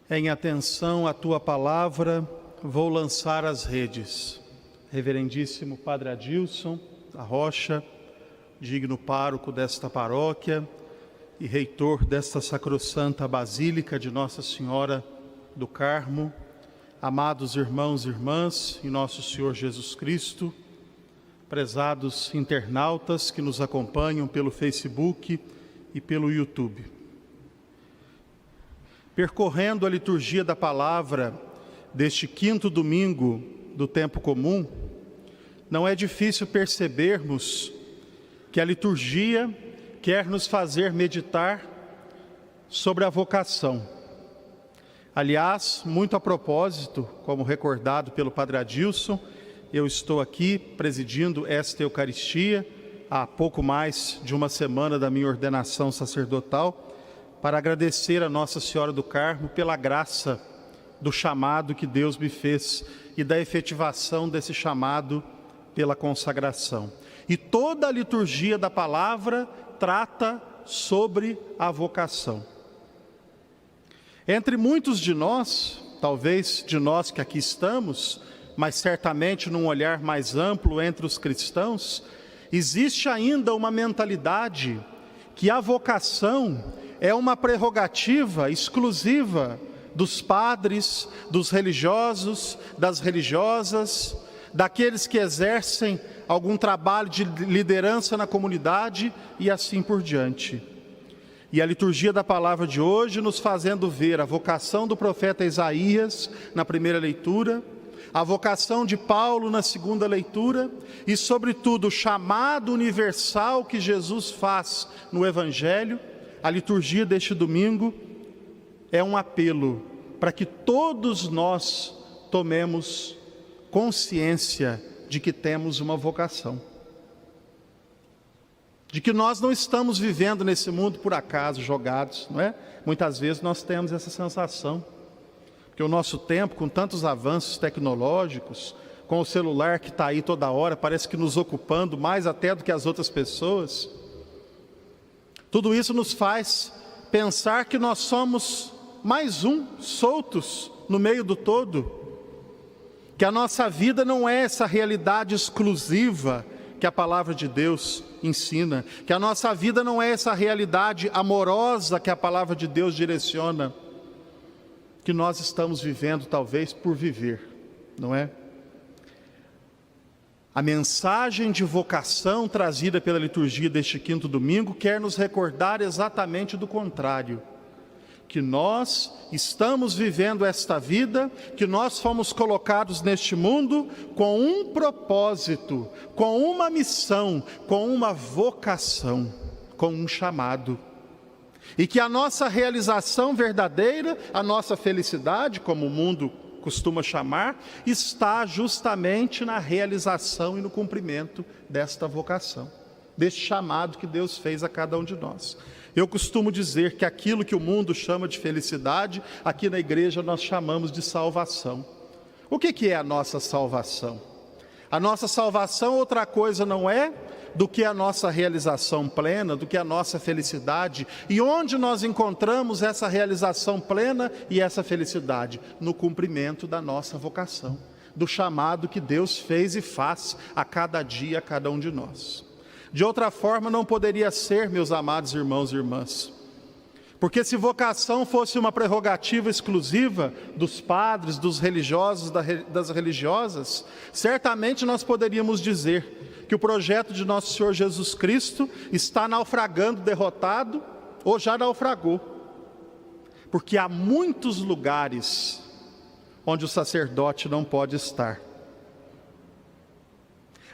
Em atenção à tua palavra, vou lançar as redes. Reverendíssimo Padre Adilson da Rocha, digno pároco desta paróquia e reitor desta sacrossanta Basílica de Nossa Senhora do Carmo, amados irmãos e irmãs em nosso Senhor Jesus Cristo, prezados internautas que nos acompanham pelo Facebook e pelo YouTube. Percorrendo a liturgia da palavra deste quinto domingo do tempo comum, não é difícil percebermos que a liturgia quer nos fazer meditar sobre a vocação. Aliás, muito a propósito, como recordado pelo Padre Adilson, eu estou aqui presidindo esta Eucaristia há pouco mais de uma semana da minha ordenação sacerdotal, para agradecer a Nossa Senhora do Carmo pela graça do chamado que Deus me fez e da efetivação desse chamado pela consagração. E toda a liturgia da palavra trata sobre a vocação. Entre muitos de nós, talvez de nós que aqui estamos, mas certamente num olhar mais amplo entre os cristãos, existe ainda uma mentalidade que a vocação é uma prerrogativa exclusiva dos padres, dos religiosos, das religiosas, daqueles que exercem algum trabalho de liderança na comunidade e assim por diante. E a liturgia da palavra de hoje nos fazendo ver a vocação do profeta Isaías na primeira leitura, a vocação de Paulo na segunda leitura e, sobretudo, o chamado universal que Jesus faz no Evangelho. A liturgia deste domingo é um apelo para que todos nós tomemos consciência de que temos uma vocação. De que nós não estamos vivendo nesse mundo por acaso, jogados, não é? Muitas vezes nós temos essa sensação. Porque o nosso tempo, com tantos avanços tecnológicos, com o celular que está aí toda hora, parece que nos ocupando mais até do que as outras pessoas. Tudo isso nos faz pensar que nós somos mais soltos no meio do todo. Que a nossa vida não é essa realidade exclusiva que a palavra de Deus ensina. Que a nossa vida não é essa realidade amorosa que a palavra de Deus direciona. Que nós estamos vivendo talvez por viver, não é? A mensagem de vocação trazida pela liturgia deste quinto domingo quer nos recordar exatamente do contrário. Que nós estamos vivendo esta vida, que nós fomos colocados neste mundo com um propósito, com uma missão, com uma vocação, com um chamado. E que a nossa realização verdadeira, a nossa felicidade, como o mundo costuma chamar, está justamente na realização e no cumprimento desta vocação, deste chamado que Deus fez a cada um de nós. Eu costumo dizer que aquilo que o mundo chama de felicidade, aqui na igreja nós chamamos de salvação. O que é a nossa salvação? A nossa salvação outra coisa não é do que a nossa realização plena, do que a nossa felicidade. E onde nós encontramos essa realização plena e essa felicidade? No cumprimento da nossa vocação, do chamado que Deus fez e faz a cada dia, a cada um de nós. De outra forma não poderia ser, meus amados irmãos e irmãs. Porque se vocação fosse uma prerrogativa exclusiva dos padres, dos religiosos, das religiosas, certamente nós poderíamos dizer que o projeto de nosso Senhor Jesus Cristo está naufragando, derrotado, ou já naufragou. Porque há muitos lugares onde o sacerdote não pode estar.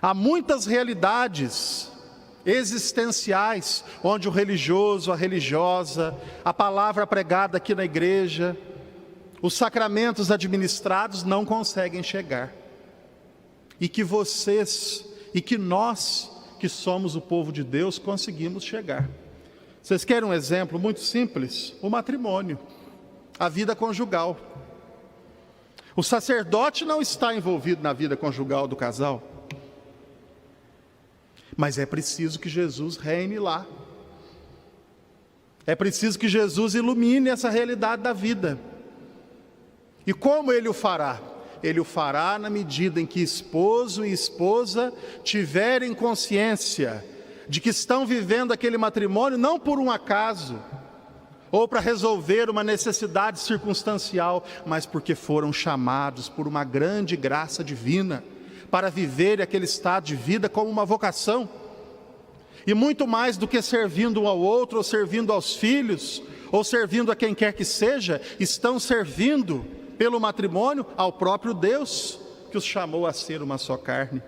Há muitas realidades existenciais onde o religioso, a religiosa, a palavra pregada aqui na igreja, os sacramentos administrados não conseguem chegar. E que vocês e que nós, que somos o povo de Deus, conseguimos chegar. Vocês querem um exemplo muito simples? O matrimônio, a vida conjugal. O sacerdote não está envolvido na vida conjugal do casal, mas é preciso que Jesus reine lá. É preciso que Jesus ilumine essa realidade da vida. E como Ele o fará? Ele o fará na medida em que esposo e esposa tiverem consciência de que estão vivendo aquele matrimônio não por um acaso, ou para resolver uma necessidade circunstancial, mas porque foram chamados por uma grande graça divina, para viver aquele estado de vida como uma vocação. E muito mais do que servindo um ao outro, ou servindo aos filhos, ou servindo a quem quer que seja, estão servindo pelo matrimônio ao próprio Deus, que os chamou a ser uma só carne.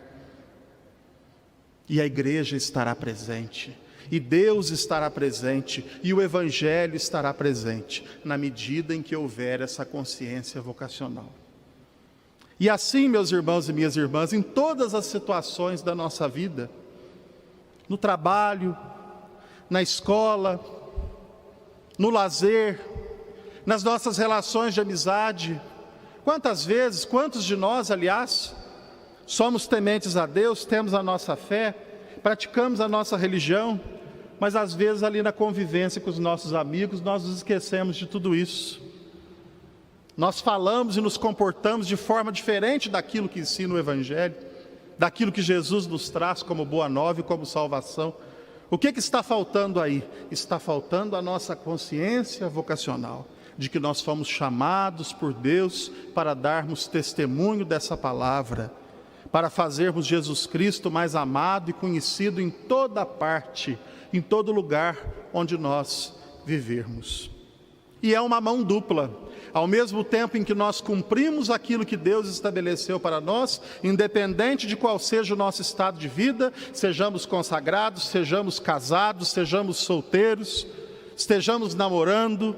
E a igreja estará presente, e Deus estará presente, e o Evangelho estará presente, na medida em que houver essa consciência vocacional. E assim, meus irmãos e minhas irmãs, em todas as situações da nossa vida, no trabalho, na escola, no lazer, nas nossas relações de amizade, quantas vezes, quantos de nós, aliás, somos tementes a Deus, temos a nossa fé, praticamos a nossa religião, mas às vezes ali na convivência com os nossos amigos, nós nos esquecemos de tudo isso. Nós falamos e nos comportamos de forma diferente daquilo que ensina o Evangelho, daquilo que Jesus nos traz como boa nova e como salvação. O que está faltando aí? Está faltando a nossa consciência vocacional, de que nós fomos chamados por Deus para darmos testemunho dessa palavra, para fazermos Jesus Cristo mais amado e conhecido em toda parte, em todo lugar onde nós vivermos. E é uma mão dupla. Ao mesmo tempo em que nós cumprimos aquilo que Deus estabeleceu para nós, independente de qual seja o nosso estado de vida, sejamos consagrados, sejamos casados, sejamos solteiros, estejamos namorando,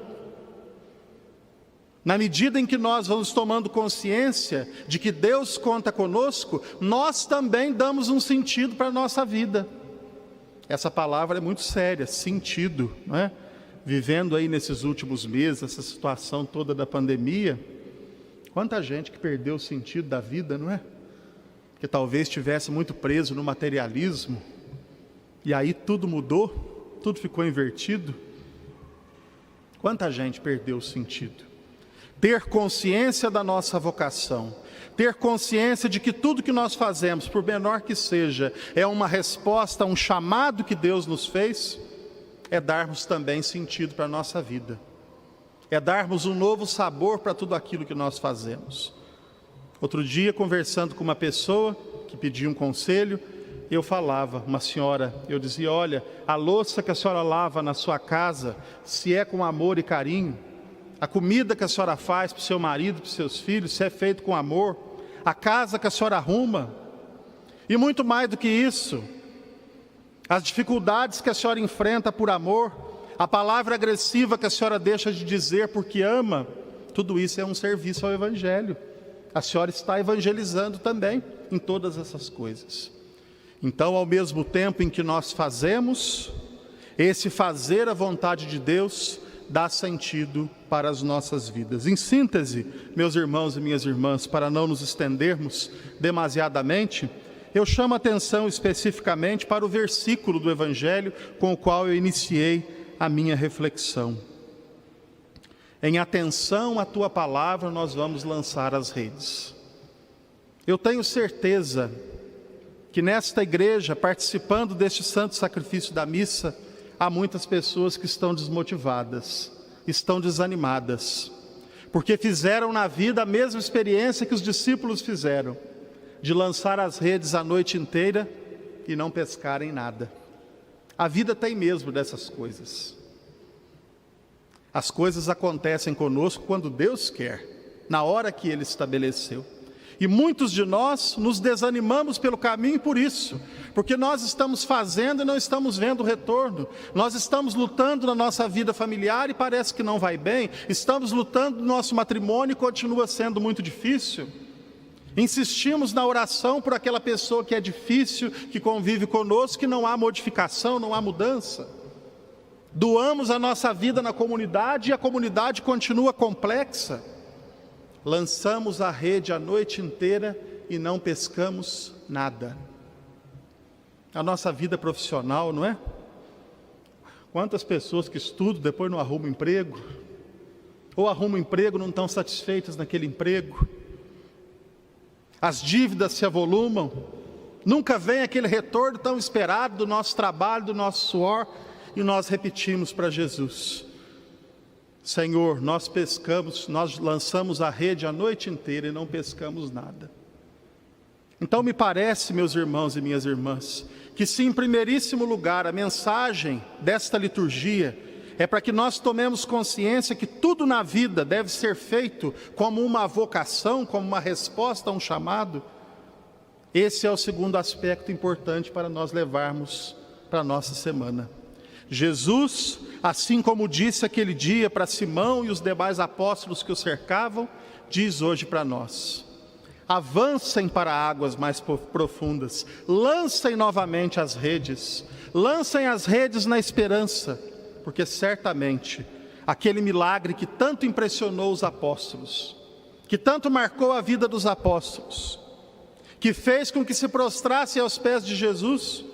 na medida em que nós vamos tomando consciência de que Deus conta conosco, nós também damos um sentido para a nossa vida. Essa palavra é muito séria, sentido, não é? Vivendo aí nesses últimos meses, essa situação toda da pandemia, quanta gente que perdeu o sentido da vida, não é? Que talvez estivesse muito preso no materialismo, e aí tudo mudou, tudo ficou invertido. Quanta gente perdeu o sentido. Ter consciência da nossa vocação, ter consciência de que tudo que nós fazemos, por menor que seja, é uma resposta a um chamado que Deus nos fez, é darmos também sentido para a nossa vida, é darmos um novo sabor para tudo aquilo que nós fazemos. Outro dia, conversando com uma pessoa que pedia um conselho, eu falava, uma senhora, eu dizia: olha, a louça que a senhora lava na sua casa, se é com amor e carinho, a comida que a senhora faz para o seu marido, para os seus filhos, se é feito com amor, a casa que a senhora arruma, e muito mais do que isso, as dificuldades que a senhora enfrenta por amor, a palavra agressiva que a senhora deixa de dizer porque ama, tudo isso é um serviço ao Evangelho. A senhora está evangelizando também em todas essas coisas. Então, ao mesmo tempo em que nós fazemos, esse fazer a vontade de Deus dá sentido para as nossas vidas. Em síntese, meus irmãos e minhas irmãs, para não nos estendermos demasiadamente, eu chamo a atenção especificamente para o versículo do Evangelho com o qual eu iniciei a minha reflexão. Em atenção à tua palavra, nós vamos lançar as redes. Eu tenho certeza que nesta igreja, participando deste santo sacrifício da missa, há muitas pessoas que estão desmotivadas, estão desanimadas, porque fizeram na vida a mesma experiência que os discípulos fizeram, de lançar as redes a noite inteira e não pescarem nada. A vida tem mesmo dessas coisas. As coisas acontecem conosco quando Deus quer, na hora que Ele estabeleceu. E muitos de nós nos desanimamos pelo caminho por isso, porque nós estamos fazendo e não estamos vendo o retorno. Nós estamos lutando na nossa vida familiar e parece que não vai bem. Estamos lutando no nosso matrimônio e continua sendo muito difícil. Insistimos na oração por aquela pessoa que é difícil, que convive conosco, que não há modificação, não há mudança. Doamos a nossa vida na comunidade e a comunidade continua complexa. Lançamos a rede a noite inteira e não pescamos nada. A nossa vida profissional, não é? Quantas pessoas que estudam, depois não arrumam emprego, ou arrumam um emprego, não estão satisfeitas naquele emprego. As dívidas se avolumam, nunca vem aquele retorno tão esperado do nosso trabalho, do nosso suor, e nós repetimos para Jesus: Senhor, nós pescamos, nós lançamos a rede a noite inteira e não pescamos nada. Então me parece, meus irmãos e minhas irmãs, que se em primeiríssimo lugar a mensagem desta liturgia é para que nós tomemos consciência que tudo na vida deve ser feito como uma vocação, como uma resposta a um chamado, esse é o segundo aspecto importante para nós levarmos para a nossa semana. Jesus, assim como disse aquele dia para Simão e os demais apóstolos que o cercavam, diz hoje para nós: avancem para águas mais profundas, lancem novamente as redes na esperança, porque certamente aquele milagre que tanto impressionou os apóstolos, que tanto marcou a vida dos apóstolos, que fez com que se prostrassem aos pés de Jesus,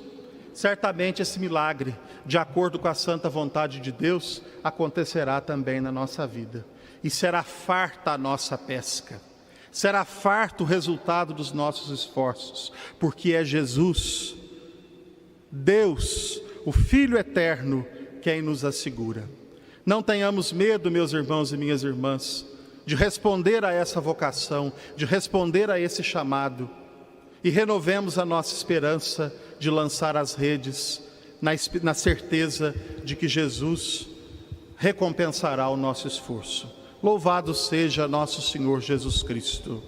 certamente esse milagre, de acordo com a santa vontade de Deus, acontecerá também na nossa vida, e será farta a nossa pesca, será farto o resultado dos nossos esforços, porque é Jesus, Deus, o Filho eterno, quem nos assegura. Não tenhamos medo, meus irmãos e minhas irmãs, de responder a essa vocação, de responder a esse chamado, e renovemos a nossa esperança de lançar as redes, na certeza de que Jesus recompensará o nosso esforço. Louvado seja nosso Senhor Jesus Cristo.